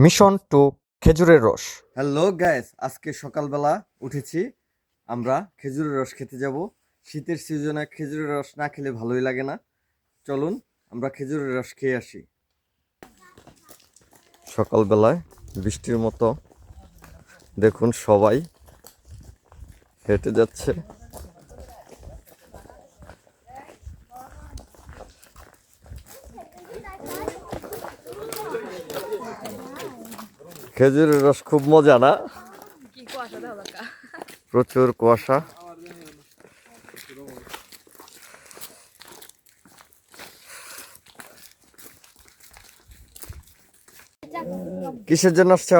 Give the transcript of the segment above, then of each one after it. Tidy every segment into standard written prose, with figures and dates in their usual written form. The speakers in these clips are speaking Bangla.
মিশন টু খেজুরের রস। হ্যালো গাইস, আজকে সকালবেলা উঠেছি, আমরা খেজুরের রস খেতে যাব। শীতের সিজনে খেজুরের রস না খেলে ভালোই লাগে না। চলুন আমরা খেজুরের রস খেয়ে আসি। সকালবেলায় বৃষ্টির মতো দেখুন সবাই হেঁটে যাচ্ছে। খেজুরের রস খুব মজা না? প্রচুর কুয়াশা। কিসের জন্য আসছ?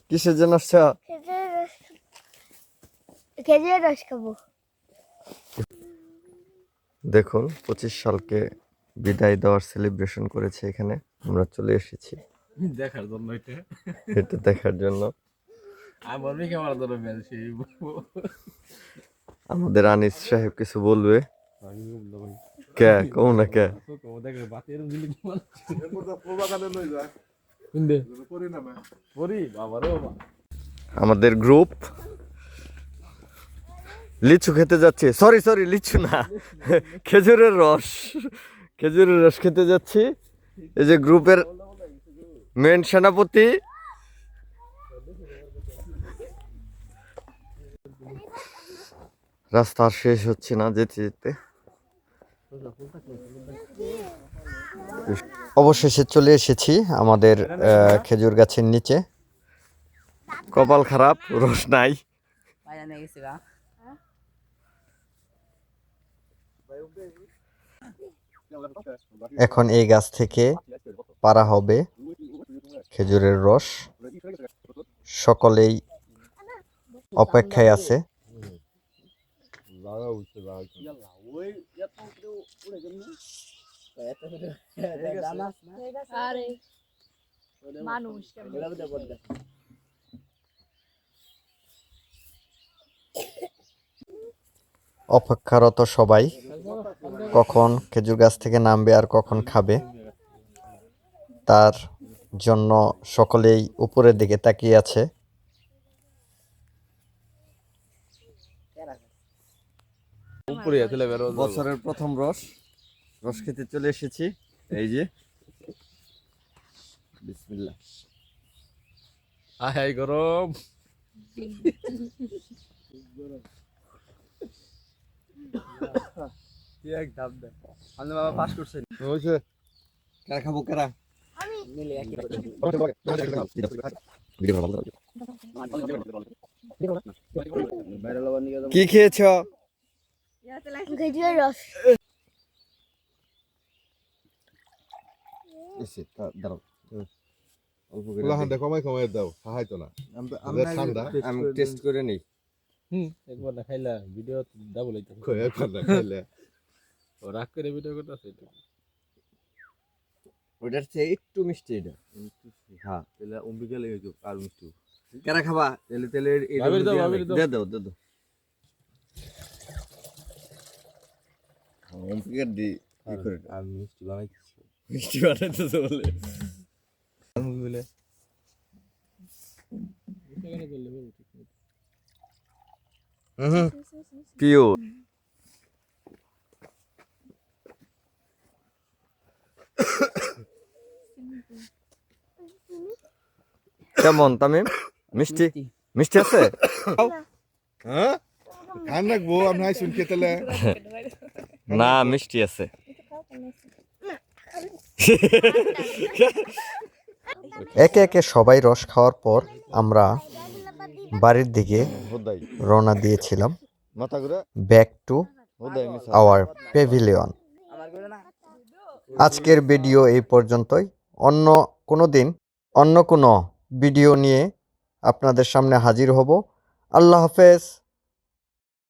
কিসের জন্য আসছ? খেজুরের রস খাবো। দেখুন 25 সালকে বিদায় দেওয়ার সেলিব্রেশন করেছে এখানে। আমরা চলে এসেছি দেখার জন্য এটা দেখার জন্য। আমাদের আনিস সাহেব কিছু বলবে? কে কও না কে? আমাদের গ্রুপ লিচু খেতে যাচ্ছে। সরি লিচু না, খেজুরের রস। খেজুরের রস খেতে যাচ্ছি। এই যে গ্রুপের মেন সেনাপতি। রাস্তা আর শেষ হচ্ছে না যেতে যেতে। অবশেষে চলে এসেছি আমাদের খেজুর গাছের নিচে। কপাল খারাপ, রস নাই। এখন এই গাছ থেকে পাড়া হবে খেজুরের রস। সকলেই অপেক্ষায় আছে। অপেক্ষারত সবাই কখন খেজুর গাছ থেকে নামবে আর কখন খাবে, তার জন্য সকলেই উপরের দিকে তাকিয়ে আছে। বছরের প্রথম রস খেতে চলে এসেছি। এই যে বিসমিল্লাহ। আহাই গরম। বাবা পাস করছেন। কারা খাবো কারা? কি খেয়েছ? খেজুরের রস। কমাই দাও, সাহায্য না। আমি টেস্ট করে নেই। একবার না খাইলা ভিডিও ডাবল হইতো। একবার না খাইলে ও রাগ করে ভিডিও করতেছে। ওটার চেয়ে একটু মিষ্টি এটা। হ্যাঁ, তাহলে অম্বিকা লেগে যাও আর মিষ্টি। কারা খাবা? তেলে দে দাও। অম্বিকার দি আর মিষ্টি বানাইছি। মিষ্টি বানাইতেছে বলে। বলে পিওর। কেমন তামিম? মিষ্টি আছে? হ্যাঁ, খান রাখবো আমি শুন খেতেলে। না, মিষ্টি আছে। একে একে সবাই রস খাওয়ার পর আমরা বাড়ির দিকে রওনা দিয়েছিলাম, ব্যাক টু আওয়ার প্যাভিলিয়ন। আজকের ভিডিও এই পর্যন্তই। অন্য কোনো দিন অন্য কোনো ভিডিও নিয়ে আপনাদের সামনে হাজির হব। আল্লাহ হাফেজ।